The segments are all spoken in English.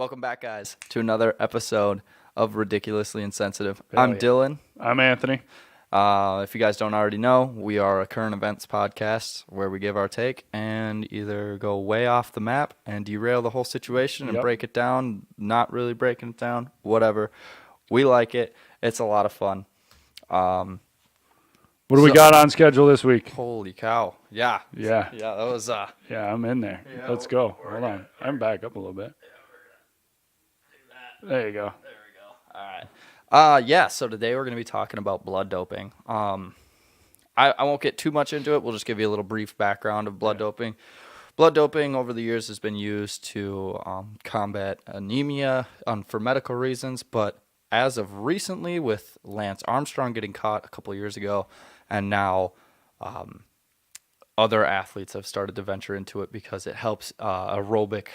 Welcome back, guys, to another episode of Ridiculously Insensitive. Hell I'm yeah. Dylan. I'm Anthony. If you guys don't already know, we are a current events podcast where we give our take and either go way off the map and derail the whole situation and Yep. break it down, not really breaking it down, whatever. We like it. It's a lot of fun. What do we got on schedule this week? Holy cow. Yeah. Yeah. Yeah, that was... Yeah, I'm in there. Yeah, Let's go. Hold on. I'm back up a little bit. There you go. All right. Yeah, so today we're going to be talking about blood doping. I won't get too much into it. We'll just give you a little brief background of blood doping. Blood doping over the years has been used to combat anemia for medical reasons, but as of recently with Lance Armstrong getting caught a couple of years ago, and now other athletes have started to venture into it because it helps aerobic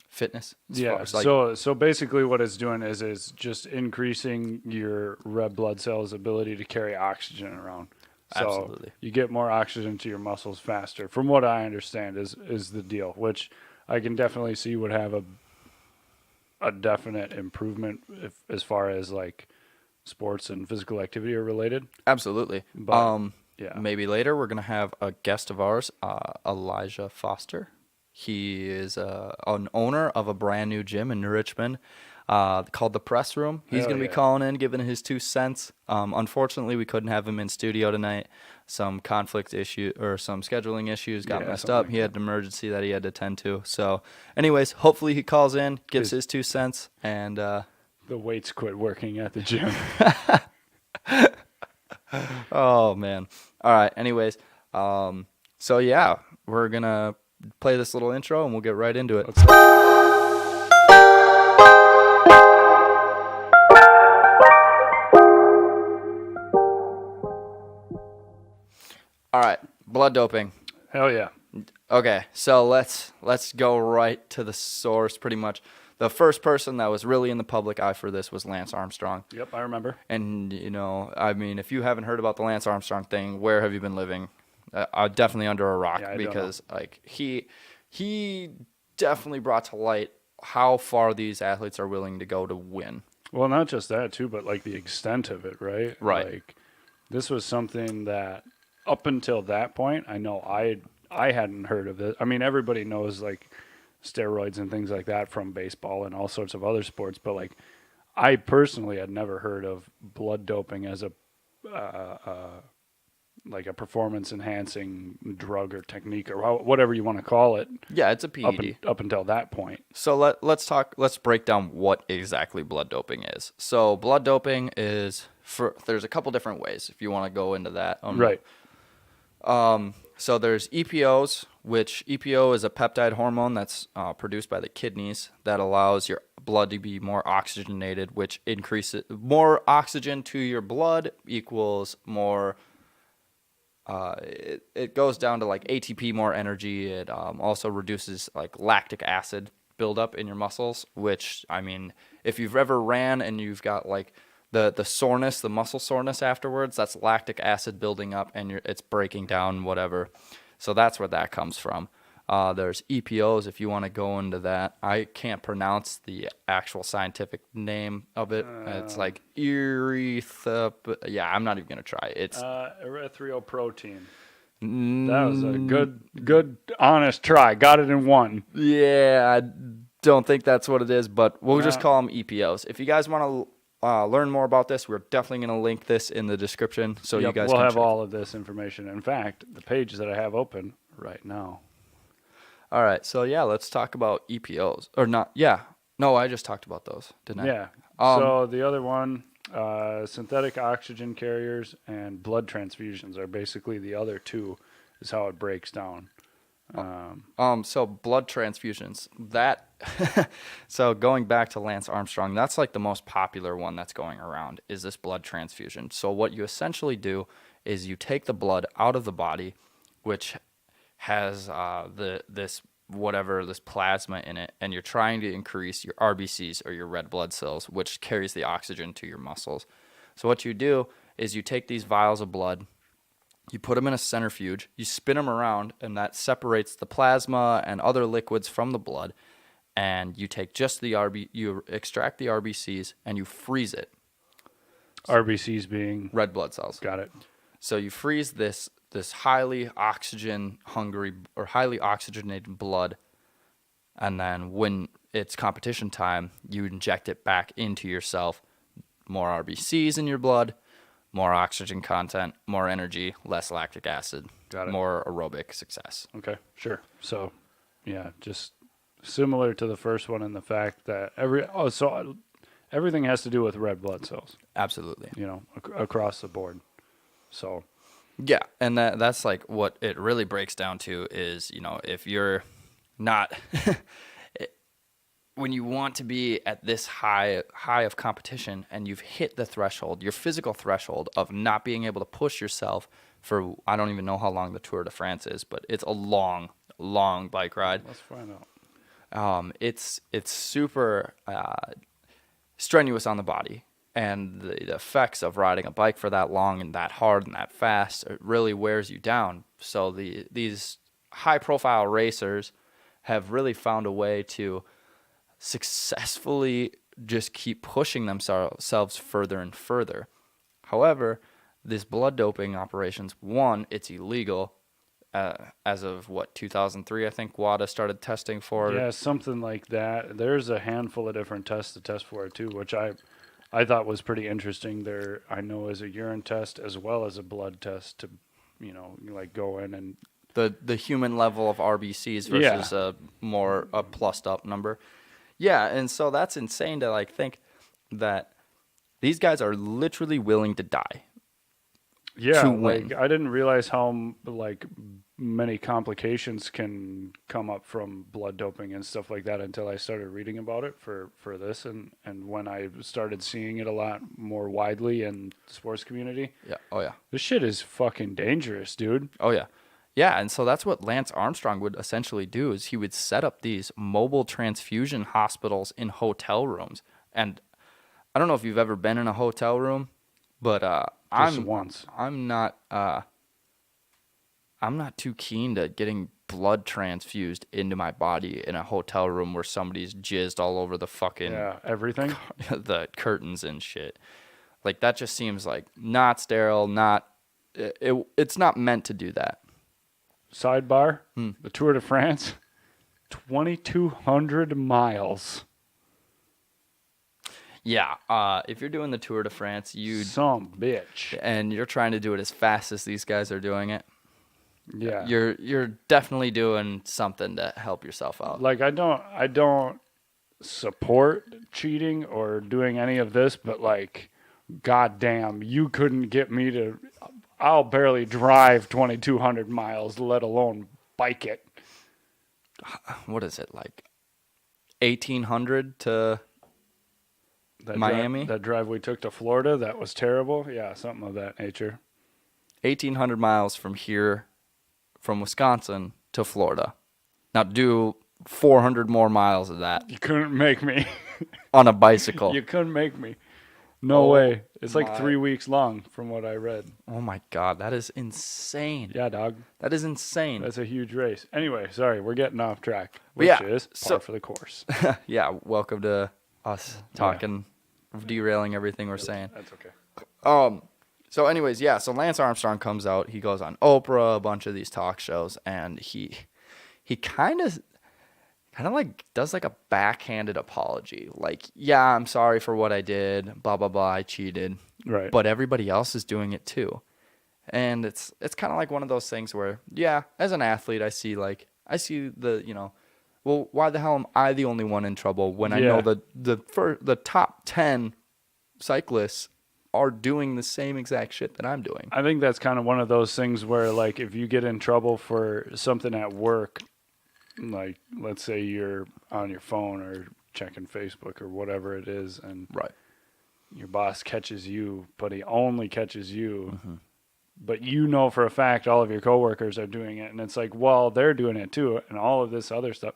fitness. Yeah. So basically what it's doing is just increasing your red blood cells' ability to carry oxygen around. So Absolutely. you get more oxygen to your muscles faster. From what I understand is the deal, which I can definitely see would have a definite improvement as far as like sports and physical activity are related. Absolutely. But, yeah. Maybe later we're going to have a guest of ours, Elijah Foster. He is an owner of a brand new gym in New Richmond called The Press Room. He's going to be calling in, giving his 2 cents. Unfortunately, we couldn't have him in studio tonight. Some conflict issue or some scheduling issues got messed up. He had an emergency that he had to attend to. So anyways, hopefully he calls in, gives his 2 cents, and... the weights quit working at the gym. Oh, man. All right. Anyways, so yeah, we're going to play this little intro and we'll get right into it. All right. Blood doping. Hell yeah. Okay. So let's go right to the source pretty much. The first person that was really in the public eye for this was Lance Armstrong. Yep, I remember. And, I mean, if you haven't heard about the Lance Armstrong thing, where have you been living? Definitely under a rock, because like he definitely brought to light how far these athletes are willing to go to win. Well, not just that too, but like the extent of it, right? Right. Like this was something that up until that point, I know I hadn't heard of it. I mean, everybody knows like steroids and things like that from baseball and all sorts of other sports, but like I personally had never heard of blood doping as a like a performance enhancing drug or technique or whatever you want to call it. Yeah, it's a PED. Up until that point. So let's break down what exactly blood doping is. So blood doping is there's a couple different ways if you want to go into that. Right. So there's EPOs, which EPO is a peptide hormone that's produced by the kidneys that allows your blood to be more oxygenated, which increases more oxygen to your blood equals more. It goes down to like ATP, more energy. It also reduces like lactic acid buildup in your muscles, which, I mean, if you've ever ran and you've got like the soreness, the muscle soreness afterwards, that's lactic acid building up and it's breaking down whatever. So that's where that comes from. There's EPOs if you want to go into that. I can't pronounce the actual scientific name of it. It's like yeah, I'm not even going to try. It's erythropoietin. That was a good, honest try. Got it in one. Yeah, I don't think that's what it is, but we'll just call them EPOs. If you guys want to learn more about this, we're definitely going to link this in the description so you guys we'll can have check all of this information. In fact, the page that I have open right now. All right, so yeah, let's talk about EPOs. Or not, yeah. No, I just talked about those, didn't I? Yeah. So the other one, synthetic oxygen carriers and blood transfusions are basically the other two, is how it breaks down. So blood transfusions, so going back to Lance Armstrong, that's like the most popular one that's going around is this blood transfusion. So what you essentially do is you take the blood out of the body, which has this plasma in it, and you're trying to increase your RBCs or your red blood cells, which carries the oxygen to your muscles. So what you do is you take these vials of blood, you put them in a centrifuge, you spin them around, and that separates the plasma and other liquids from the blood, and you take just you extract the RBCs and you freeze it. RBCs being Red blood cells. got it. So you freeze this highly highly oxygenated blood, and then when it's competition time, you inject it back into yourself. More RBCs in your blood, more oxygen content, more energy, less lactic acid, Got it. more aerobic success. Okay, sure. So, yeah, just similar to the first one in the fact that everything has to do with red blood cells, Absolutely. across the board. So, Yeah, and that's like what it really breaks down to is, if you're not when you want to be at this high of competition and you've hit the threshold, your physical threshold of not being able to push yourself for, I don't even know how long the Tour de France is, but it's a long, long bike ride. let's find out. It's super strenuous on the body, and the effects of riding a bike for that long and that hard and that fast, it really wears you down. So these high profile racers have really found a way to successfully just keep pushing themselves further and further. However, this blood doping operations, one, it's illegal. As of 2003, I think WADA started testing for. Yeah, something like that. There's a handful of different tests to test for it too, which I thought was pretty interesting. There, I know, is a urine test as well as a blood test to, like go in and The human level of RBCs versus a plussed up number. Yeah, and so that's insane to think that these guys are literally willing to die. Yeah, to win. I didn't realize how many complications can come up from blood doping and stuff like that until I started reading about it for this and when I started seeing it a lot more widely in the sports community. Yeah. Oh yeah. This shit is fucking dangerous, dude. Oh yeah. Yeah, and so that's what Lance Armstrong would essentially do is he would set up these mobile transfusion hospitals in hotel rooms. And I don't know if you've ever been in a hotel room, but once. I'm not too keen to getting blood transfused into my body in a hotel room where somebody's jizzed all over the fucking everything, the curtains and shit. Like that just seems like not sterile, it's not meant to do that. Sidebar, the Tour de France, 2,200 miles. Yeah, if you're doing the Tour de France, Some bitch. and you're trying to do it as fast as these guys are doing it, Yeah. you're definitely doing something to help yourself out. Like I don't support cheating or doing any of this, but goddamn, you couldn't get me to. I'll barely drive 2,200 miles, let alone bike it. What is it, 1,800 to Miami? That drive we took to Florida, that was terrible. Yeah, something of that nature. 1,800 miles from here, from Wisconsin to Florida. Now do 400 more miles of that You couldn't make me. on a bicycle. You couldn't make me. No Oh way. It's my. 3 weeks long from what I read. Oh my God, that is insane. Yeah, dog. That is insane. That's a huge race. Anyway, sorry, we're getting off track, But which yeah, is par for the course. Yeah, welcome to us talking, derailing everything we're saying. That's okay. So anyways, yeah, so Lance Armstrong comes out, he goes on Oprah, a bunch of these talk shows, and he kind of does a backhanded apology. Yeah, I'm sorry for what I did, blah, blah, blah, I cheated. Right. But everybody else is doing it too. And it's kind of like one of those things where, yeah, as an athlete, I see the, well, why the hell am I the only one in trouble when I know the top 10 cyclists are doing the same exact shit that I'm doing. I think that's kind of one of those things where, if you get in trouble for something at work, let's say you're on your phone or checking Facebook or whatever it is, and Right. your boss catches you, but he only catches you. Mm-hmm. But for a fact all of your coworkers are doing it, and it's well, they're doing it too, and all of this other stuff.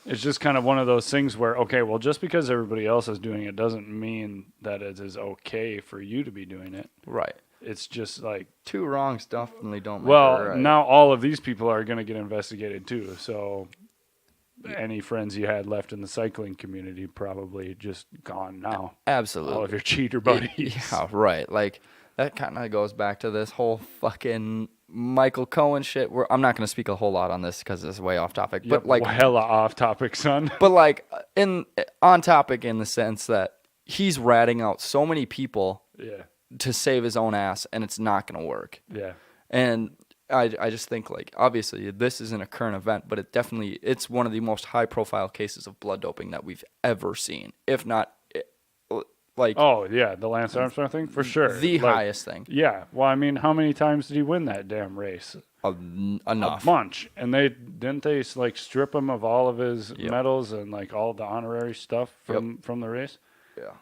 It's just kind of one of those things where, okay, well, just because everybody else is doing it doesn't mean that it is okay for you to be doing it. Right. It's just Two wrongs definitely don't make a right. now all of these people are going to get investigated too. So any friends you had left in the cycling community probably just gone now. Absolutely. All of your cheater buddies. Yeah, right. Like that kind of goes back to this whole fucking Michael Cohen shit. I'm not going to speak a whole lot on this because it's way off topic. Yep, But like, hella off topic, son. but like in on topic in the sense that he's ratting out so many people Yeah. to save his own ass, and it's not going to work. Yeah. And I just think, like, obviously this isn't a current event, but it's one of the most high profile cases of blood doping that we've ever seen, if not like Oh yeah, the Lance Armstrong thing for sure. the Like, highest thing. Yeah. Well, I mean, how many times did he win that damn race? Enough. A bunch. And they like strip him of all of his Yep. medals and like all the honorary stuff from the race. Yeah.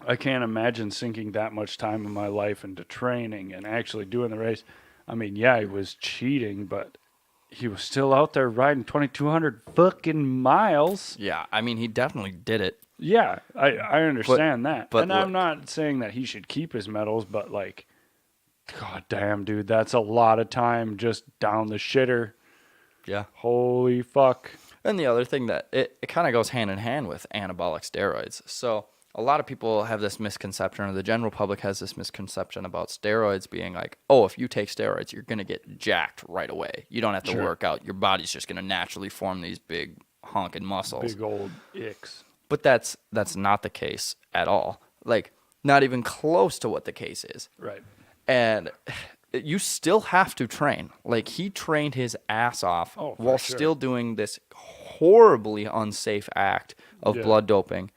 I can't imagine sinking that much time in my life into training and actually doing the race. I mean, yeah, he was cheating, but he was still out there riding 2,200 fucking miles. Yeah, I mean, he definitely did it. Yeah, I understand that. but And I'm look. not saying that he should keep his medals, but like, god damn, dude, that's a lot of time just down the shitter. Yeah. Holy fuck. And the other thing that it kind of goes hand in hand with anabolic steroids. So a lot of people have this misconception, or the general public has this misconception about steroids being like, oh, if you take steroids, you're going to get jacked right away. You don't have to Sure. work out. Your body's just going to naturally form these big honking muscles. Big old icks. But that's not the case at all. Like, not even close to what the case is. Right. And you still have to train. Like, he trained his ass off Oh, for while sure. still doing this horribly unsafe act of Yeah. blood doping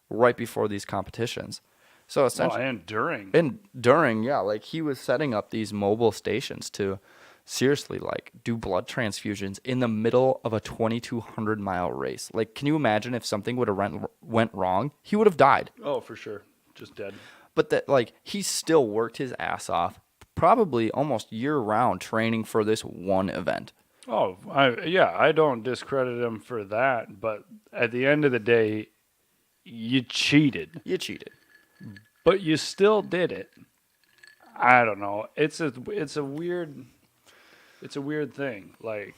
right before these competitions. So Oh, essentially, and during. and during, yeah, like he was setting up these mobile stations to seriously like do blood transfusions in the middle of a 2,200 mile race. Like, can you imagine if something would have went wrong? He would have died. Oh, for sure. Just dead. But that, like, he still worked his ass off, probably almost year round, training for this one event. Oh, I don't discredit him for that, but at the end of the day, you cheated, You cheated. but you still did it. I don't know. It's a weird thing. Like,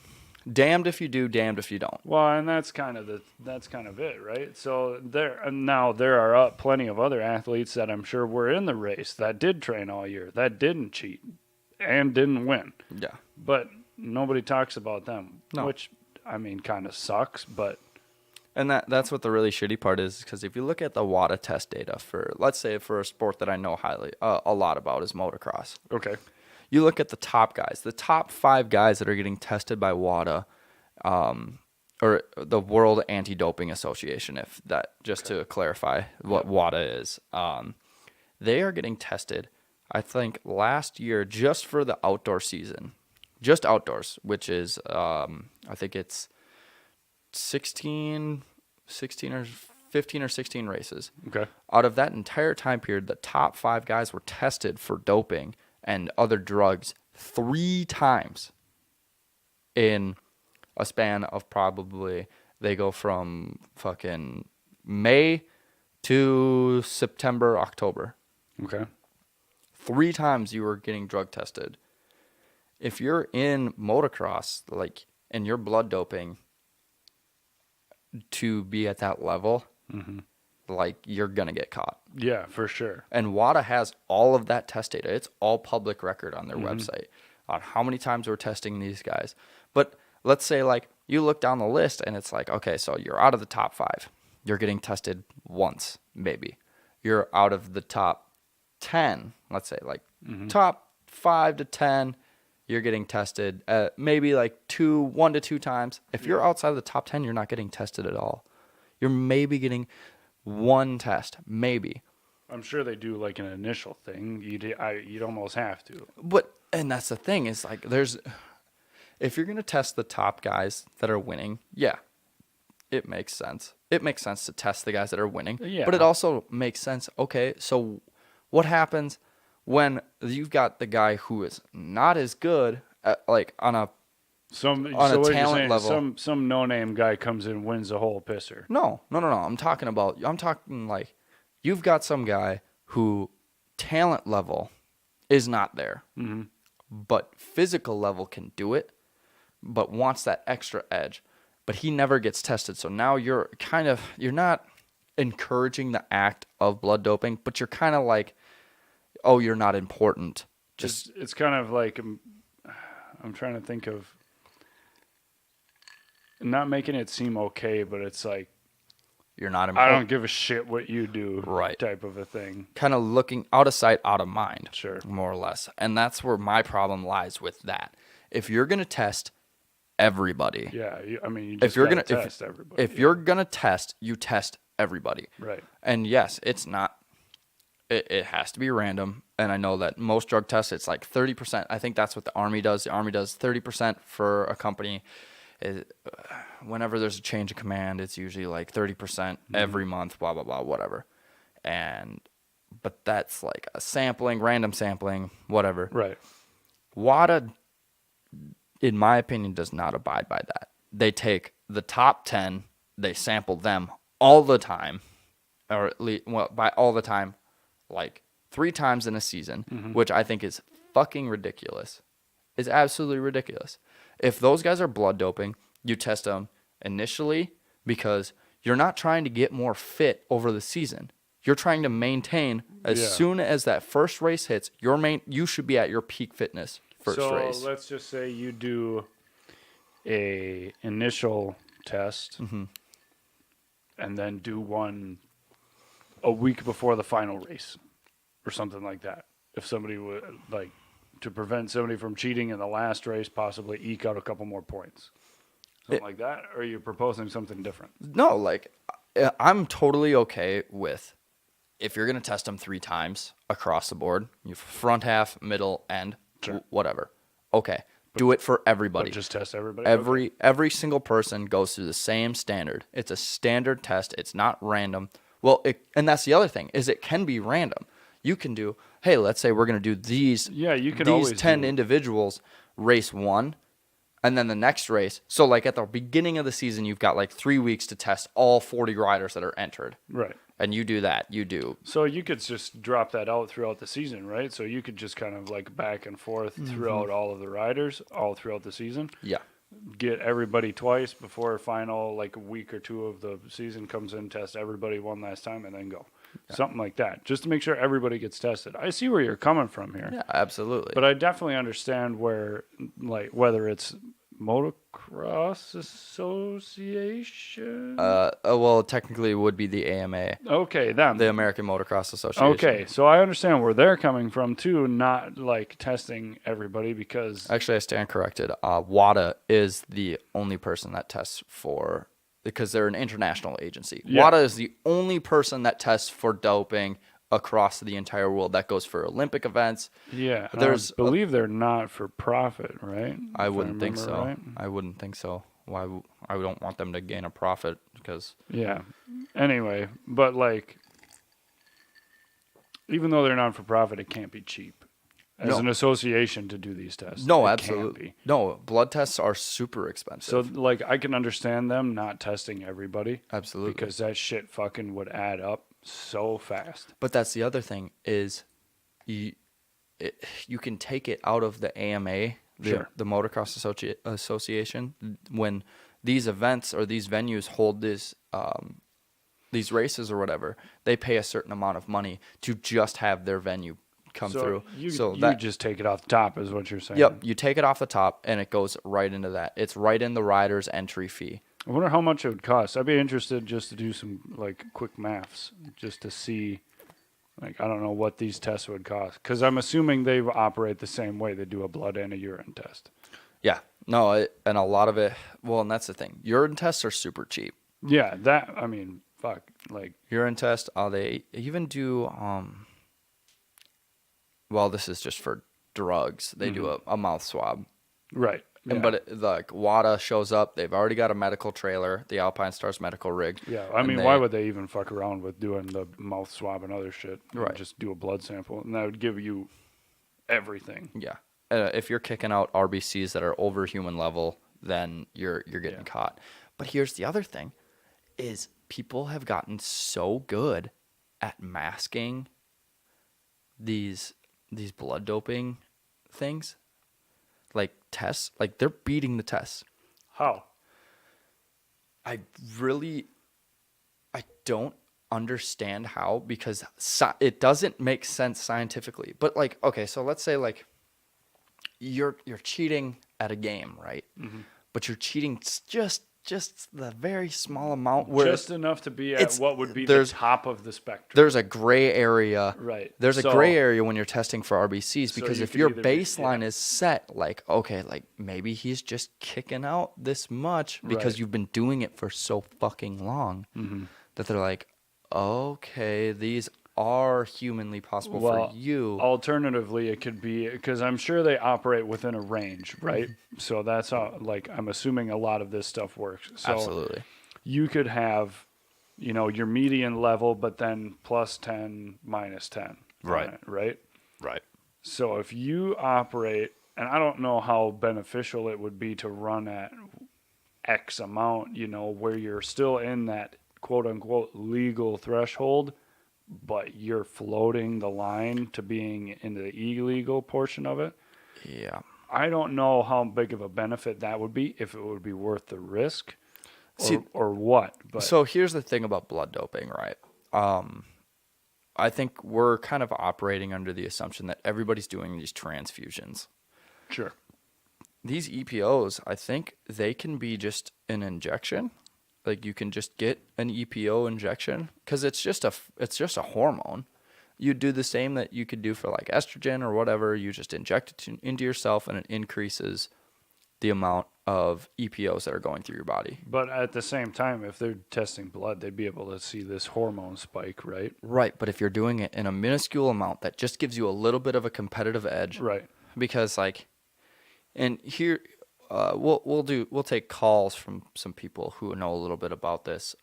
Damned if you do, damned if you don't. well, and that's kind of it, right? So there are plenty of other athletes that I'm sure were in the race that did train all year, that didn't cheat and didn't win. Yeah. But nobody talks about them, No. which I mean kind of sucks, but And that's what the really shitty part is, because if you look at the WADA test data for, let's say, for a sport that I know a lot about is motocross. okay. You look at the top guys, the top 5 guys that are getting tested by WADA, or the World Anti-Doping Association, if that, just to clarify what WADA is. They are getting tested, I think, last year just for the outdoor season, just outdoors, which is, I think it's 16 or 15 or 16 races. Okay. Out of that entire time period, the top 5 guys were tested for doping and other drugs 3 times in a span of probably, they go from fucking May to September, October. Okay. 3 times you were getting drug tested. If you're in motocross, like, and you're blood doping to be at that level, like, you're gonna get caught. Yeah, for sure. And WADA has all of that test data. It's all public record on their website on how many times we're testing these guys. But let's say, like, you look down the list and it's like, okay, so you're out of the top 5. You're getting tested once, maybe. You're out of the top 10, let's say, like, top 5 to 10, you're getting tested maybe like 1 to 2 times. If you're outside of the top 10, you're not getting tested at all. You're maybe getting 1 test, maybe. I'm sure they do like an initial thing. You'd almost have to. But, and that's the thing, is like, if you're going to test the top guys that are winning, yeah, it makes sense. It makes sense to test the guys that are winning. Yeah. But it also makes sense, okay, so what happens when you've got the guy who is not as good at, like, on a Some On a so what you're talent saying, level. some no-name guy comes in, wins the whole pisser. No. I'm talking like, you've got some guy who talent level is not there, but physical level can do it, but wants that extra edge. but he never gets tested. So now you're not encouraging the act of blood doping, but you're kind of like, oh, you're not important. It's kind of like I'm trying to think of not making it seem okay, but it's like You're not I important. don't give a shit what you do, Right. type of a thing. Kind of looking out of sight, out of mind. Sure. More or less. And that's where my problem lies with that. If you're going to test everybody, Yeah, you if just you're gotta gonna test everybody. if you're gonna test, you test everybody. Right. And yes, it's not. It has to be random. And I know that most drug tests, it's like 30%. I think that's what the Army does. The Army does 30% for a company. Whenever there's a change of command, it's usually like 30% every month. Blah blah blah, whatever. But that's like a sampling, random sampling, whatever. Right. WADA, in my opinion, does not abide by that. They take the top 10, they sample them all the time, or at least, well, by all the time, like 3 times in a season, which I think is fucking ridiculous. It's absolutely ridiculous. If those guys are blood doping, you test them initially because you're not trying to get more fit over the season. You're trying to maintain as soon as that first race hits, you should be at your peak fitness first race. So let's just say you do a initial test and then do one a week before the final race or something like that. If somebody would like to prevent somebody from cheating in the last race, possibly eke out a couple more points. Something like that? Or are you proposing something different? No, like I'm totally okay with if you're going to test them 3 times across the board, you front half, middle, end, whatever. Okay. Do it for everybody. But just test everybody? Every single person goes through the same standard. It's a standard test. It's not random. Well, and that's the other thing is it can be random. You can do, hey, let's say we're going to do these you can these always 10 do individuals race 1 and then the next race. So like at the beginning of the season you've got like 3 weeks to test all 40 riders that are entered. Right. And you do that. You do. So you could just drop that out throughout the season, right? So you could just kind of like back and forth throughout all of the riders all throughout the season. Yeah. Get everybody twice before final, like a week or 2 of the season comes in, test everybody one last time, and then go. Yeah. Something like that, just to make sure everybody gets tested. I see where you're coming from here. Yeah, absolutely. But I definitely understand where, like, whether it's Motocross Association. Well, technically it would be the AMA. Okay, them. The American Motocross Association. Okay, so I understand where they're coming from too, not like testing everybody because. Actually, I stand corrected. WADA is the only person that tests for, because they're an international agency. Yeah. WADA is the only person that tests for doping across the entire world. That goes for Olympic events. Yeah, I believe they're not for profit, right? I wouldn't think so. Right? I wouldn't think so. Why? I don't want them to gain a profit because. Yeah. Anyway, but like, even though they're not for profit, it can't be cheap as an association to do these tests. No, it absolutely. Can't be. No, blood tests are super expensive. So like, I can understand them not testing everybody. Absolutely. Because that shit fucking would add up so fast. But that's the other thing is, you can take it out of the AMA, the Motocross Association, when these events or these venues hold these races or whatever. They pay a certain amount of money to just have their venue come through. You that just take it off the top, is what you're saying. Yep, you take it off the top and it goes right into that. It's right in the rider's entry fee. I wonder how much it would cost. I'd be interested just to do some like quick maths, just to see. Like, I don't know what these tests would cost, because I'm assuming they operate the same way. They do a blood and a urine test. Yeah, no, and a lot of it. Well, and that's the thing. Urine tests are super cheap. Yeah, I mean, fuck, like urine test. They even do. Well, this is just for drugs. They do a mouth swab. Right. Yeah. But like WADA shows up, they've already got a medical trailer, the Alpine Stars medical rig. Yeah, I mean, why would they even fuck around with doing the mouth swab and other shit? Right. Just do a blood sample, and that would give you everything. Yeah. If you're kicking out RBCs that are over human level, then you're getting caught. But here's the other thing, is people have gotten so good at masking these blood doping things. Like tests, like they're beating the tests. How? I really, I don't understand how, because it doesn't make sense scientifically. But like, okay, so let's say like you're cheating at a game, right? But you're cheating just the very small amount where Just enough to be at it's what would be the there's top of the spectrum. there's a gray area. Right. There's a So- gray area when you're testing for RBCs, So because you if could your either be- baseline yeah. is set, like, okay, like maybe he's just kicking out this much because Right. you've been doing it for so fucking long that they're like, okay, these are humanly possible Well, for you. alternatively, it could be because I'm sure they operate within a range, right? So that's how, like, I'm assuming a lot of this stuff works. So Absolutely. you could have, your median level, but then plus 10, minus 10. on Right. it, right? Right. So if you operate, and I don't know how beneficial it would be to run at X amount, where you're still in that quote unquote legal threshold, but you're floating the line to being in the illegal portion of it. Yeah. I don't know how big of a benefit that would be, if it would be worth the risk or, See, or what. But So here's the thing about blood doping, right? I think we're kind of operating under the assumption that everybody's doing these transfusions. sure. These EPOs, I think they can be just an injection. Like you can just get an EPO injection because it's just a hormone. You do the same that you could do for like estrogen or whatever. You just inject it into yourself, and it increases the amount of EPOs that are going through your body. But at the same time, if they're testing blood, they'd be able to see this hormone spike, right? Right, but if you're doing it in a minuscule amount, that just gives you a little bit of a competitive edge. Right. Because like, and here, we'll take calls from some people who know a little bit about this,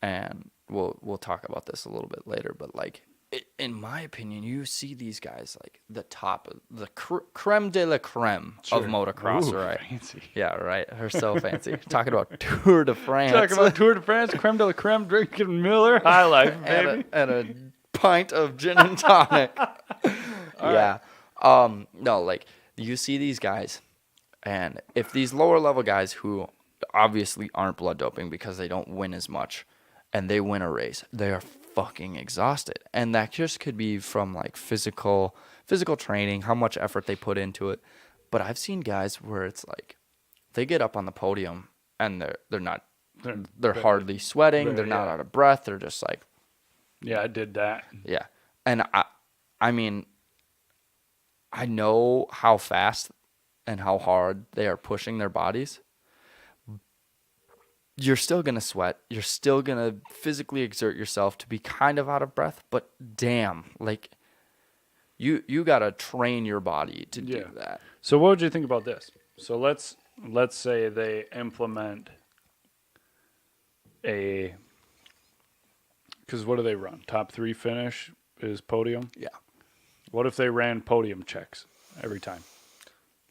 and we'll talk about this a little bit later. But like, in my opinion, you see these guys like the top, the creme de la creme of motocross, Ooh, right? Fancy. Yeah, right. They're so fancy. Talking about Tour de France. Talking about Tour de France, creme de la creme, drinking Miller, high life, baby. and a pint of gin and tonic. Yeah. No, like you see these guys, and if these lower level guys who obviously aren't blood doping because they don't win as much, and they win a race, they are fucking exhausted. And that just could be from like physical training, how much effort they put into it. But I've seen guys where it's like they get up on the podium and they're hardly sweating, they're not out of breath, they're just like, Yeah, I did that. yeah. And I mean, I know how fast and how hard they are pushing their bodies. You're still going to sweat. You're still going to physically exert yourself to be kind of out of breath, but damn, like you got to train your body to do that. So what would you think about this? So let's say they implement because what do they run? Top 3 finish is podium? Yeah. What if they ran podium checks every time?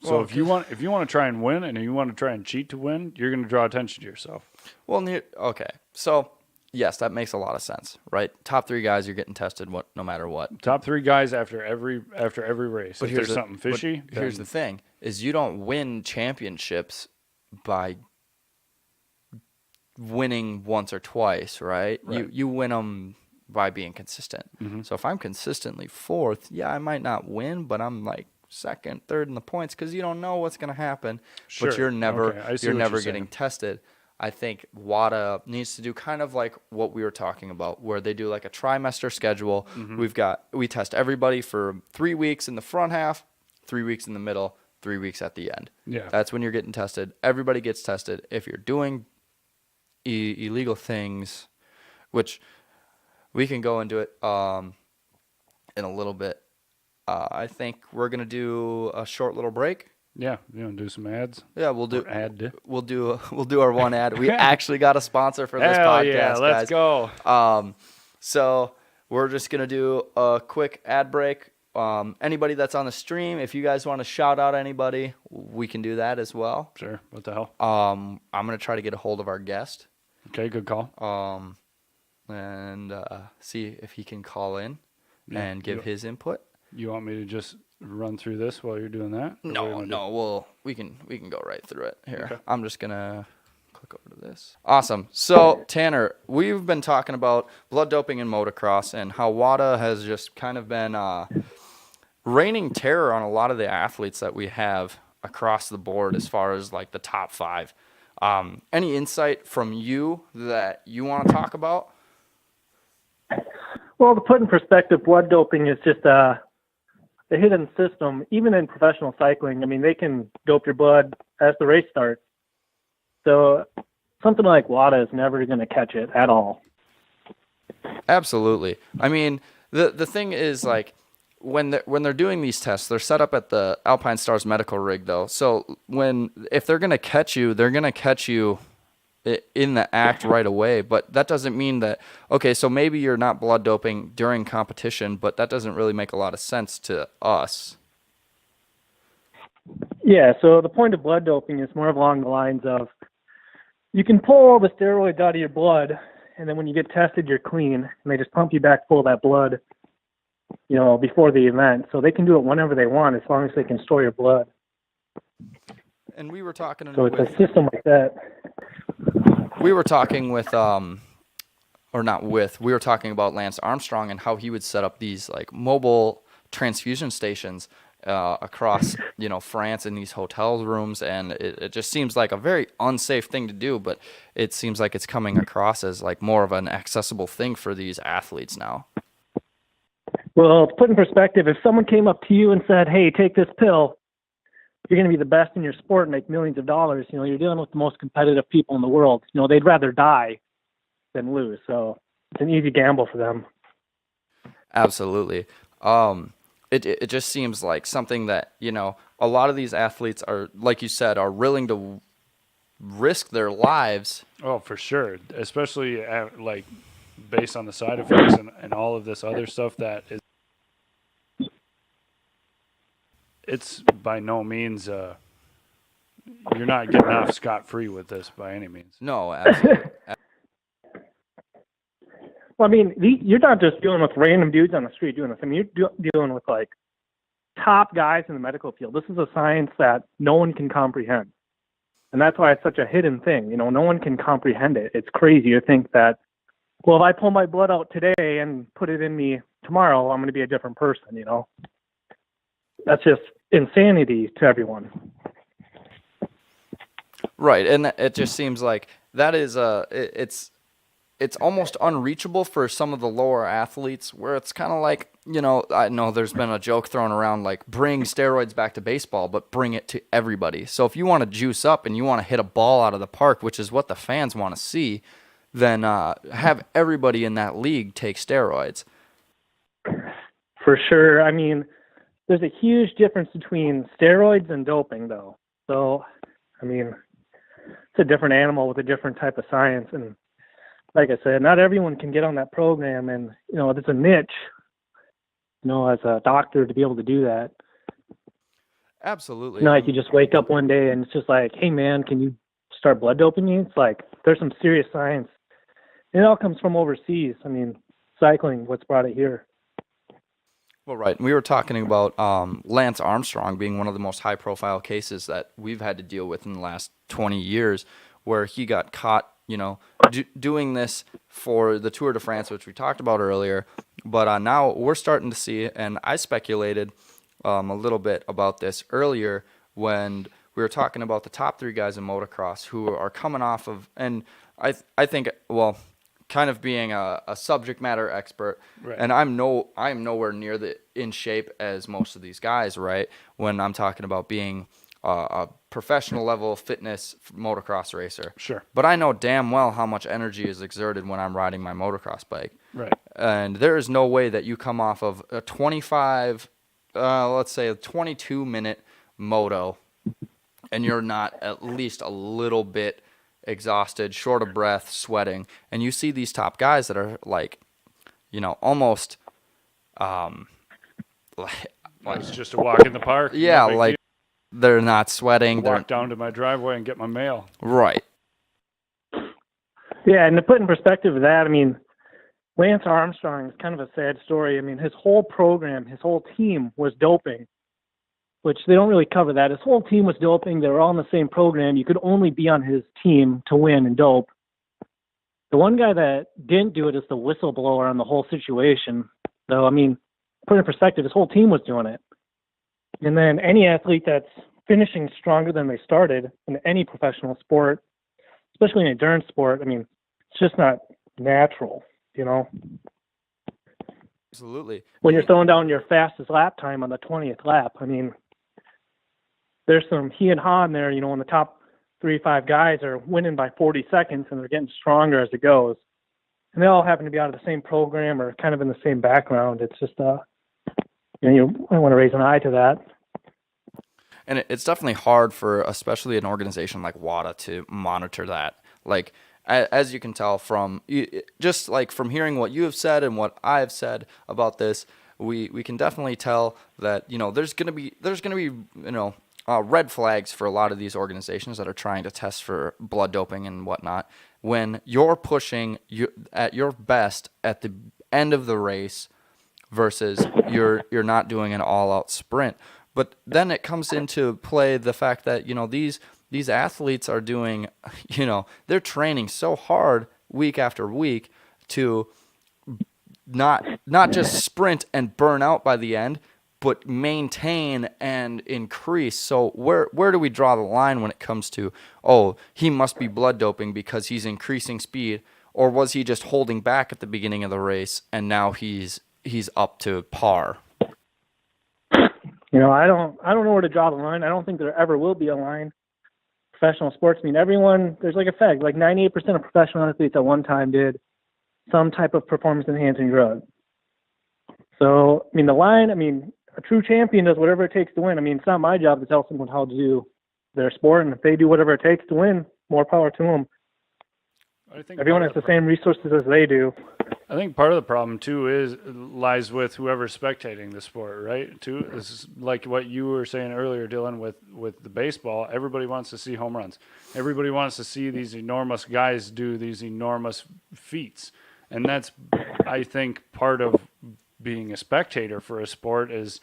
So Well, if you want to try and win, and you want to try and cheat to win, you're going to draw attention to yourself. Well, okay. So, yes, that makes a lot of sense, right? Top 3 guys, you're getting tested no matter what. Top 3 guys after every race. But if there's something fishy, here's the thing: is you don't win championships by winning once or twice, right? You win them by being consistent. So if I'm consistently 4th, yeah, I might not win, but I'm like 2nd, 3rd in the points because you don't know what's going to happen. Sure. But you're never Okay, I see you're what never you're getting saying. tested. I think WADA needs to do kind of like what we were talking about, where they do like a trimester schedule. We test everybody for 3 weeks in the front half, 3 weeks in the middle, 3 weeks at the end. Yeah. That's when you're getting tested. Everybody gets tested. If you're doing illegal things, which we can go into it in a little bit. I think we're gonna do a short little break. Yeah, you want to do some ads? Yeah, we'll do. Or ad? We'll do our one ad. We actually got a sponsor for this Hell podcast, yeah, let's guys. go. So we're just gonna do a quick ad break. Anybody that's on the stream, if you guys want to shout out anybody, we can do that as well. Sure. What the hell? I'm gonna try to get a hold of our guest. Okay, good call. And see if he can call in Yeah, and give his input. You want me to just run through this while you're doing that? Or what do you wanna do? No. We can go right through it here. Okay. I'm just gonna click over to this. Awesome. So, Tanner, we've been talking about blood doping in motocross and how WADA has just kind of been reigning terror on a lot of the athletes that we have across the board as far as like the top 5. Any insight from you that you want to talk about? Well, to put in perspective, blood doping is just a hidden system. Even in professional cycling, I mean, they can dope your blood as the race starts. So something like WADA is never going to catch it at all. Absolutely. I mean, the thing is, like, when they're doing these tests, they're set up at the Alpine Stars medical rig, though. So if they're gonna catch you, they're gonna catch you in the act right away. But that doesn't mean that, okay, so maybe you're not blood doping during competition, but that doesn't really make a lot of sense to us. Yeah. So the point of blood doping is more along the lines of you can pull all the steroids out of your blood, and then when you get tested, you're clean, and they just pump you back full of that blood, before the event. So they can do it whenever they want as long as they can store your blood. And we were talking So it's a system like that. We were talking with we were talking about Lance Armstrong and how he would set up these like mobile transfusion stations across France in these hotel rooms, and it just seems like a very unsafe thing to do, but it seems like it's coming across as like more of an accessible thing for these athletes now. Well, to put in perspective, if someone came up to you and said, hey, take this pill, you're going to be the best in your sport and make millions of dollars. You're dealing with the most competitive people in the world. They'd rather die than lose. So it's an easy gamble for them. Absolutely. It just seems like something that, a lot of these athletes are, like you said, are willing to risk their lives. Oh, for sure. Especially based on the side effects and all of this other stuff that is. It's by no means, you're not getting off scot-free with this by any means. No, absolutely. Well, I mean, you're not just dealing with random dudes on the street doing this. I mean, you're dealing with, like, top guys in the medical field. This is a science that no one can comprehend. And that's why it's such a hidden thing. No one can comprehend it. It's crazy to think that, well, if I pull my blood out today and put it in me tomorrow, I'm going to be a different person, That's just insanity to everyone. Right, and it just seems like that is it's almost unreachable for some of the lower athletes, where it's kind of like, I know there's been a joke thrown around like bring steroids back to baseball, but bring it to everybody. So if you want to juice up and you want to hit a ball out of the park, which is what the fans want to see, then have everybody in that league take steroids. For sure. I mean, there's a huge difference between steroids and doping, though. So, I mean, it's a different animal with a different type of science. And like I said, not everyone can get on that program. And, it's a niche, as a doctor to be able to do that. Absolutely. Like you just wake up one day and it's just like, hey, man, can you start blood doping me? It's like there's some serious science. And it all comes from overseas. I mean, cycling, what's brought it here. Well, right. We were talking about Lance Armstrong being one of the most high-profile cases that we've had to deal with in the last 20 years, where he got caught, doing this for the Tour de France, which we talked about earlier. But now we're starting to see, and I speculated a little bit about this earlier when we were talking about the top 3 guys in motocross who are coming off of, and I think, well, kind of being a subject matter expert, right. And I'm nowhere near in shape as most of these guys, right? When I'm talking about being a professional level fitness motocross racer. Sure. But I know damn well how much energy is exerted when I'm riding my motocross bike. Right. And there is no way that you come off of a 22-minute moto and you're not at least a little bit exhausted, short of breath, sweating, and you see these top guys that are like, almost it's just a walk in the park. Yeah, like they're not sweating. Walk down to my driveway and get my mail. Right. Yeah, and to put in perspective of that, I mean, Lance Armstrong is kind of a sad story. I mean, his whole program, his whole team was doping. which they don't really cover that. His whole team was doping. They were all in the same program. You could only be on his team to win and dope. The one guy that didn't do it is the whistleblower on the whole situation. So, I mean, put it in perspective, his whole team was doing it. And then any athlete that's finishing stronger than they started in any professional sport, especially in a endurance sport, I mean, it's just not natural, you know? Absolutely. When you're throwing down your fastest lap time on the 20th lap, I mean, there's some he and ha in there, you know, in the top 3-5 guys are winning by 40 seconds and they're getting stronger as it goes. And they all happen to be out of the same program or kind of in the same background. It's just, I want to raise an eye to that. And it's definitely hard for especially an organization like WADA to monitor that. Like, as you can tell from just like from hearing what you have said and what I have said about this, we can definitely tell that, you know, there's gonna be red flags for a lot of these organizations that are trying to test for blood doping and whatnot. When you're pushing at your best at the end of the race versus you're not doing an all-out sprint. But then it comes into play the fact that, you know, these athletes are doing, you know, they're training so hard week after week to not just sprint and burn out by the end, but maintain and increase. So where do we draw the line when it comes to, oh, he must be blood doping because he's increasing speed, or was he just holding back at the beginning of the race and now he's up to par? You know, I don't know where to draw the line. I don't think there ever will be a line. Professional sports, I mean, everyone, there's like a fact, like 98% of professional athletes at one time did some type of performance-enhancing drug. So, I mean, the line, I mean, a true champion does whatever it takes to win. I mean, it's not my job to tell someone how to do their sport, and if they do whatever it takes to win, more power to them. I think everyone has the same resources as they do. I think part of the problem too lies with whoever's spectating the sport, right? Too, this is like what you were saying earlier, Dylan, with the baseball. Everybody wants to see home runs. Everybody wants to see these enormous guys do these enormous feats, and that's, I think, part of being a spectator for a sport is,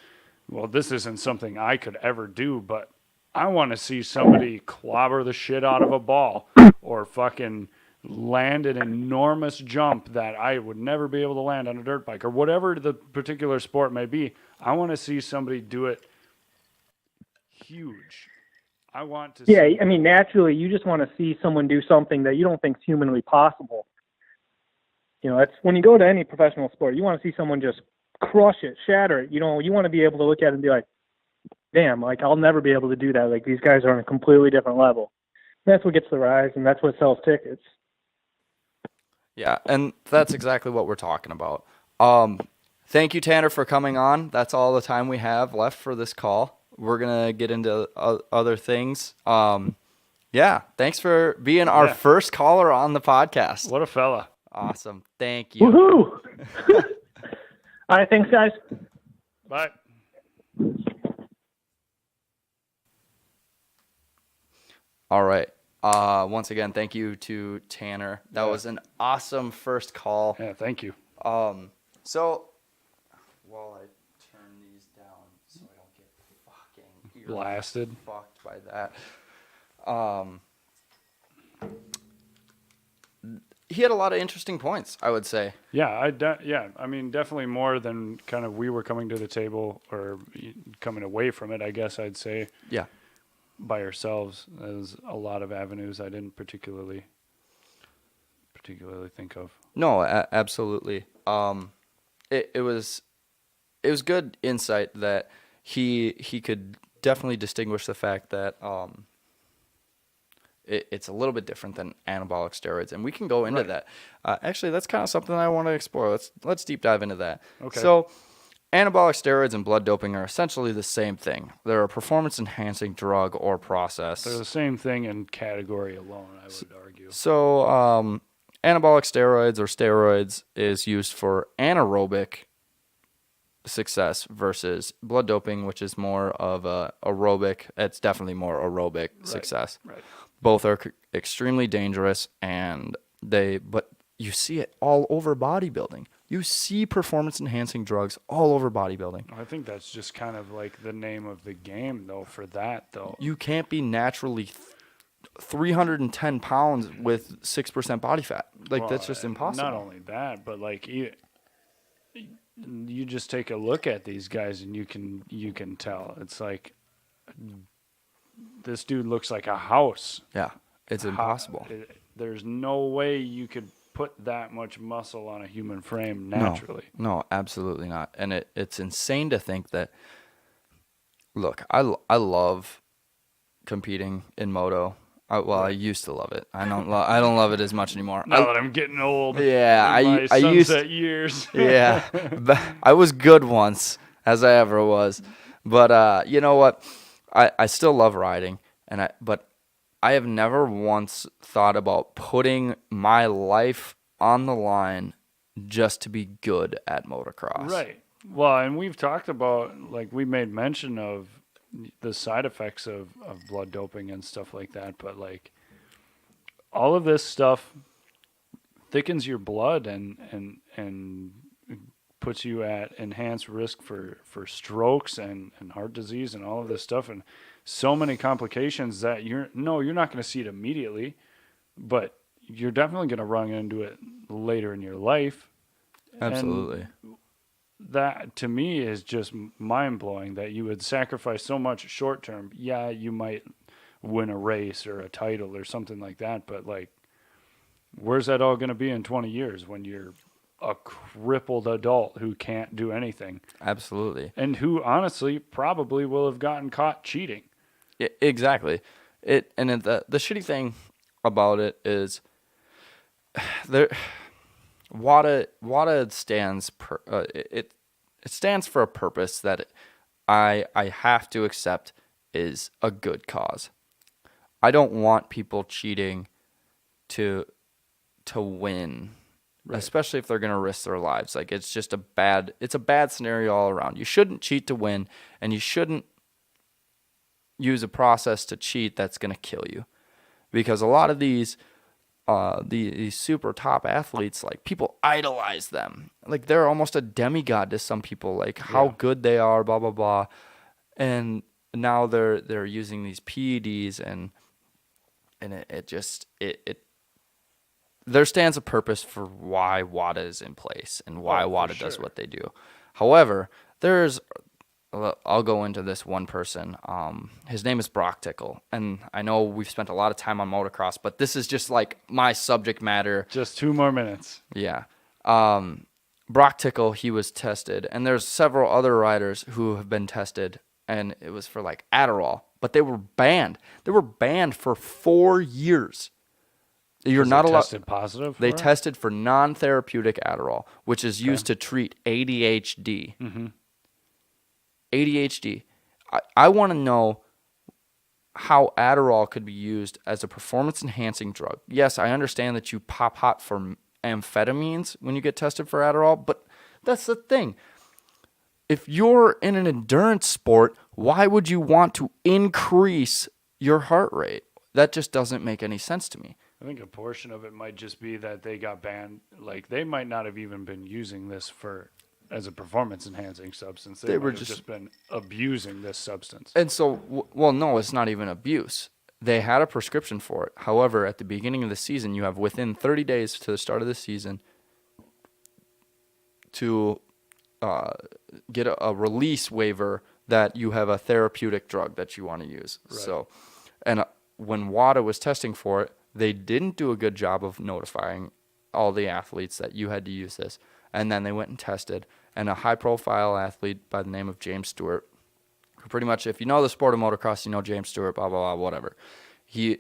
well, this isn't something I could ever do, but I want to see somebody clobber the shit out of a ball or fucking land an enormous jump that I would never be able to land on a dirt bike or whatever the particular sport may be. I want to see somebody do it huge. I want to Yeah, see. I mean, naturally, you just want to see someone do something that you don't think is humanly possible. You know, that's when you go to any professional sport, you want to see someone just crush it, shatter it. You know, you want to be able to look at it and be like, damn, like, I'll never be able to do that. Like, these guys are on a completely different level. That's what gets the rise, and that's what sells tickets. Yeah, and that's exactly what we're talking about. Thank you, Tanner, for coming on. That's all the time we have left for this call. We're going to get into other things. Yeah, thanks for being our first caller on the podcast. What a fella. Awesome. Thank you. Woohoo! All right, thanks, guys. Bye. All right. Once again, thank you to Tanner. That was an awesome first call. Yeah, thank you. So while I turn these down so I don't get fucking Blasted. fucked by that. He had a lot of interesting points, I would say. Yeah, I mean, definitely more than kind of we were coming to the table or coming away from it, I guess I'd say. Yeah. By ourselves. There's a lot of avenues I didn't particularly think of. No, absolutely. It was good insight that he could definitely distinguish the fact that it's a little bit different than anabolic steroids, and we can go into that. Actually, that's kind of something I want to explore. Let's deep dive into that. Okay. So, anabolic steroids and blood doping are essentially the same thing. They're a performance-enhancing drug or process. They're the same thing in category alone, I would argue. So, anabolic steroids or steroids is used for anaerobic success versus blood doping, which is more of a aerobic. It's definitely more aerobic success. Right. Both are extremely dangerous, but you see it all over bodybuilding. You see performance-enhancing drugs all over bodybuilding. I think that's just kind of like the name of the game, though, for that, though. You can't be naturally 310 pounds with 6% body fat. Like, Well, that's just impossible. Not only that, but like you just take a look at these guys and you can tell. It's like this dude looks like a house. Yeah, it's impossible. There's no way you could put that much muscle on a human frame naturally. No, absolutely not. And it's insane to think that. Look, I love competing in moto. I used to love it. I don't love it as much anymore. Now that I'm getting old. Yeah, in my I used sunset years. Yeah, but I was good once, as I ever was. But you know what? I still love riding, but I have never once thought about putting my life on the line just to be good at motocross. Right. Well, and we've talked about, like, we made mention of the side effects of blood doping and stuff like that, but like all of this stuff thickens your blood and puts you at enhanced risk for strokes and heart disease and all of this stuff, and so many complications that you're not going to see it immediately, but you're definitely going to run into it later in your life. Absolutely. And that to me is just mind-blowing that you would sacrifice so much short term. Yeah, you might win a race or a title or something like that, but like, where's that all going to be in 20 years when you're a crippled adult who can't do anything? Absolutely. And who honestly probably will have gotten caught cheating. Exactly. The shitty thing about it is there. WADA stands it stands for a purpose that I have to accept is a good cause. I don't want people cheating to win, right, especially if they're going to risk their lives. Like, it's just a bad scenario all around. You shouldn't cheat to win, and you shouldn't use a process to cheat that's going to kill you, because a lot of these super top athletes, like, people idolize them. Like, they're almost a demigod to some people, like how good they are, blah, blah, blah. And now they're using these PEDs and there stands a purpose for why WADA is in place and why WADA does what they do. However, I'll go into this one person. His name is Brock Tickle, and I know we've spent a lot of time on motocross, but this is just like my subject matter. Just 2 more minutes. Yeah. Brock Tickle, he was tested, and there's several other riders who have been tested, and it was for like Adderall, but they were banned. They were banned for 4 years. You're not allowed. Tested positive. They tested for non-therapeutic Adderall, which is used to treat ADHD. Mm-hmm. ADHD. I want to know how Adderall could be used as a performance-enhancing drug. Yes, I understand that you pop hot for amphetamines when you get tested for Adderall, but that's the thing. If you're in an endurance sport, why would you want to increase your heart rate? That just doesn't make any sense to me. I think a portion of it might just be that they got banned. Like, they might not have even been using this as a performance-enhancing substance. They were just been abusing this substance. And so, well, no, it's not even abuse. They had a prescription for it. However, at the beginning of the season, you have within 30 days to the start of the season to get a release waiver that you have a therapeutic drug that you want to use. Right. So, and when WADA was testing for it, they didn't do a good job of notifying all the athletes that you had to use this. And then they went and tested, and a high-profile athlete by the name of James Stewart, who pretty much, if you know the sport of motocross, you know James Stewart, blah, blah, blah, whatever. He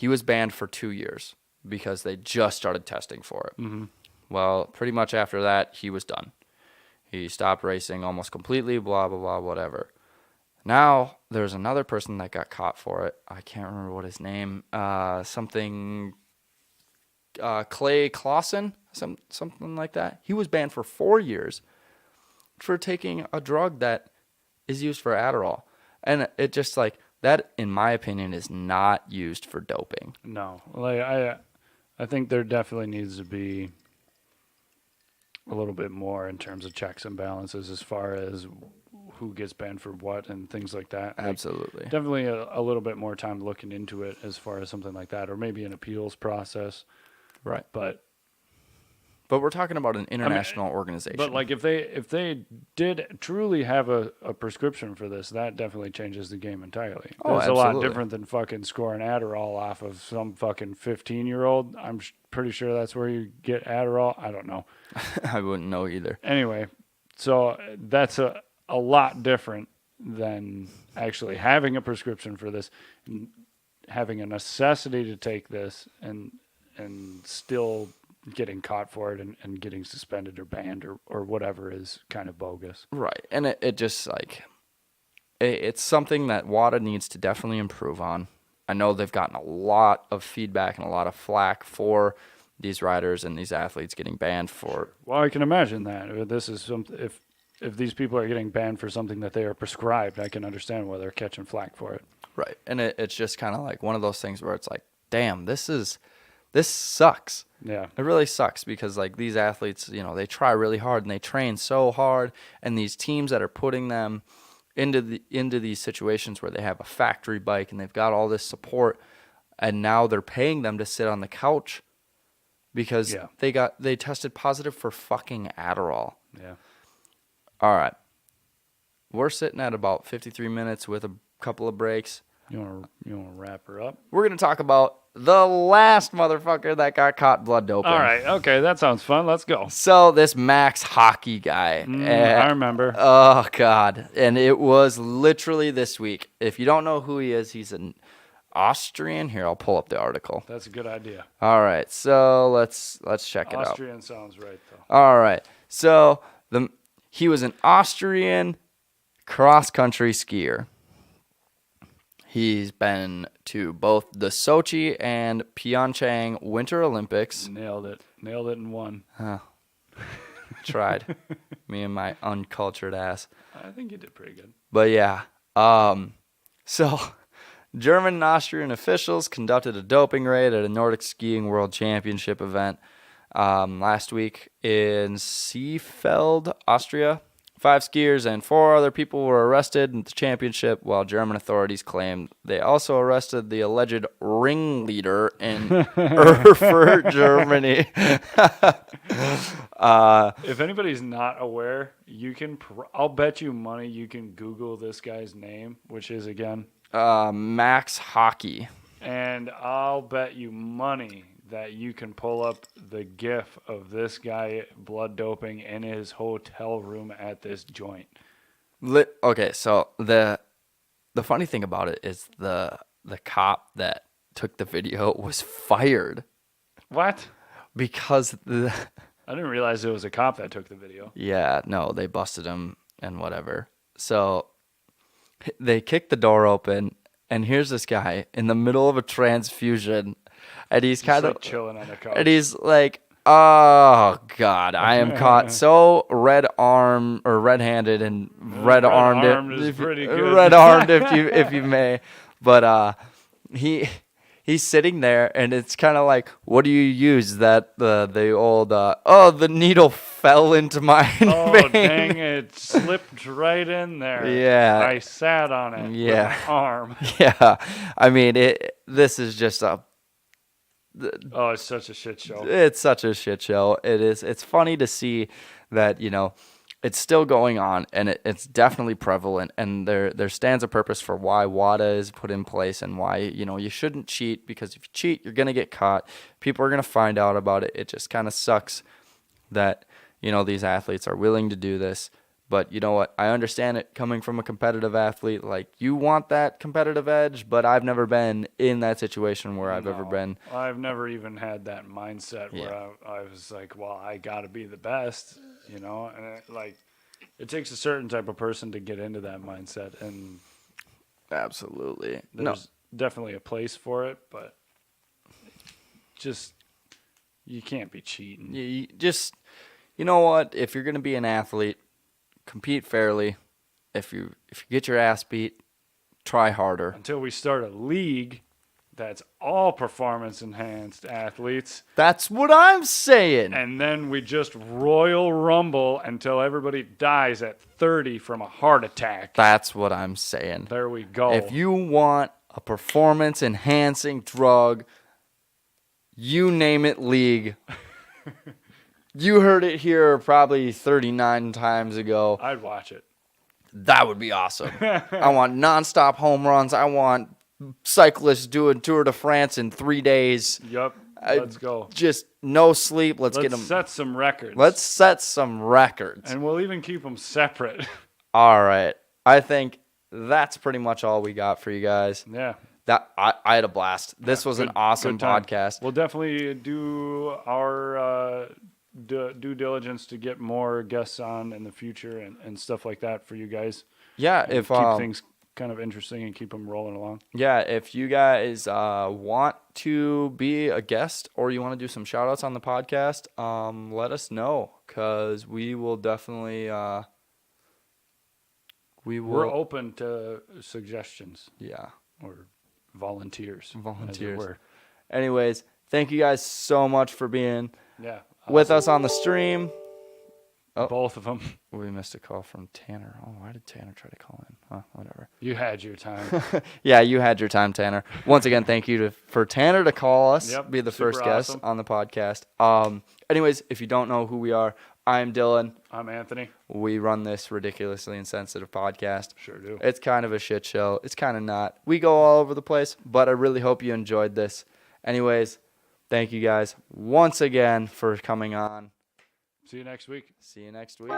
was banned for 2 years because they just started testing for it. Mm-hmm. Well, pretty much after that, he was done. He stopped racing almost completely, blah, blah, blah, whatever. Now, there's another person that got caught for it. I can't remember what his name, Clay Clausen, something like that. He was banned for 4 years for taking a drug that is used for Adderall. And it just like that, in my opinion, is not used for doping. No, like I think there definitely needs to be a little bit more in terms of checks and balances as far as who gets banned for what and things like that. Like, Absolutely. definitely a little bit more time looking into it as far as something like that, or maybe an appeals process. Right. But But we're talking about an international organization. But like if they did truly have a prescription for this, that definitely changes the game entirely. Oh, It's a lot absolutely. different than fucking scoring Adderall off of some fucking 15-year-old. I'm pretty sure that's where you get Adderall. I don't know. I wouldn't know either. Anyway, so that's a lot different than actually having a prescription for this, and having a necessity to take this, and still getting caught for it and getting suspended or banned or whatever is kind of bogus. Right. And it just like, it's something that WADA needs to definitely improve on. I know they've gotten a lot of feedback and a lot of flack for these riders and these athletes getting banned for. Well, I can imagine that. This is if these people are getting banned for something that they are prescribed, I can understand why they're catching flack for it. Right. And it's just kind of like one of those things where it's like, damn, this sucks. Yeah. It really sucks because like these athletes, you know, they try really hard and they train so hard, and these teams that are putting them into these situations where they have a factory bike and they've got all this support, and now they're paying them to sit on the couch because they tested positive for fucking Adderall. Yeah. All right. We're sitting at about 53 minutes with a couple of breaks. You want to wrap her up? We're going to talk about the last motherfucker that got caught blood doping. All right. Okay, that sounds fun. Let's go. So this Max Hockey guy. I remember. Oh, God. And it was literally this week. If you don't know who he is, he's an Austrian. Here, I'll pull up the article. That's a good idea. All right. So let's check it out. Austrian sounds right, though. All right. So he was an Austrian cross-country skier. He's been to both the Sochi and Pyeongchang Winter Olympics. Nailed it and won. Tried. Me and my uncultured ass. I think you did pretty good. But yeah. So German and Austrian officials conducted a doping raid at a Nordic Skiing World Championship event last week in Seefeld, Austria. 5 skiers and 4 other people were arrested in the championship, while German authorities claimed they also arrested the alleged ringleader in Erfurt, Germany. If anybody's not aware, you can. I'll bet you money you can Google this guy's name, which is again Max Hockey. And I'll bet you money that you can pull up the GIF of this guy blood doping in his hotel room at this joint. Okay, so the funny thing about it is the cop that took the video was fired. What? Because I didn't realize it was a cop that took the video. Yeah, no, they busted him and whatever. So they kicked the door open, and here's this guy in the middle of a transfusion. And he's kind of like chilling on the couch. And he's like, "Oh God, I am caught so red-handed and red-armed. Red-armed is pretty good. Red-armed, if you may." But he's sitting there, and it's kind of like, "What do you use?" That the old the needle fell into my vein. Dang it! Slipped right in there. Yeah, I sat on it. Yeah, with my arm. Yeah, I mean this is just a. Oh, it's such a shit show. It's such a shit show. It is. It's funny to see that, you know, it's still going on, and it's definitely prevalent, and there stands a purpose for why WADA is put in place and why, you know, you shouldn't cheat, because if you cheat, you're going to get caught. People are going to find out about it. It just kind of sucks that, you know, these athletes are willing to do this. But you know what? I understand it coming from a competitive athlete. Like, you want that competitive edge, but I've never been in that situation where I've ever been. I've never even had that mindset where I was like, well, I got to be the best, you know? And it takes a certain type of person to get into that mindset. And absolutely. There's definitely a place for it, but just, you can't be cheating. You know what? If you're going to be an athlete, compete fairly. If you get your ass beat, try harder. Until we start a league that's all performance enhanced athletes. That's what I'm saying. And then we just Royal Rumble until everybody dies at 30 from a heart attack. That's what I'm saying. There we go. If you want a performance enhancing drug, you name it, league. You heard it here probably 39 times ago. I'd watch it. That would be awesome. I want nonstop home runs. I want cyclists doing Tour de France in 3 days. Yup. Let's go. Just no sleep. Let's get them. set some records. Let's set some records. And we'll even keep them separate. All right. I think that's pretty much all we got for you guys. Yeah. That I had a blast. This was an awesome good time. podcast. We'll definitely do our due diligence to get more guests on in the future and stuff like that for you guys. Yeah, And if keep things kind of interesting and keep them rolling along. yeah, if you guys want to be a guest or you want to do some shout outs on the podcast, let us know, because we will definitely We're open to suggestions yeah, or volunteers. as it volunteers. were. Anyways, thank you guys so much for being Yeah. with us on the stream. Oh. Both of them. We missed a call from Tanner. Oh, why did Tanner try to call in? Huh, whatever. You had your time. Yeah, you had your time, Tanner. Once again, thank you for Tanner to call us, Yep, be the super first guest awesome. on the podcast. Anyways, if you don't know who we are, I'm Dylan. I'm Anthony. We run this ridiculously insensitive podcast. Sure do. It's kind of a shit show. It's kind of not. We go all over the place, but I really hope you enjoyed this. Anyways, thank you guys once again for coming on. See you next week. See you next week.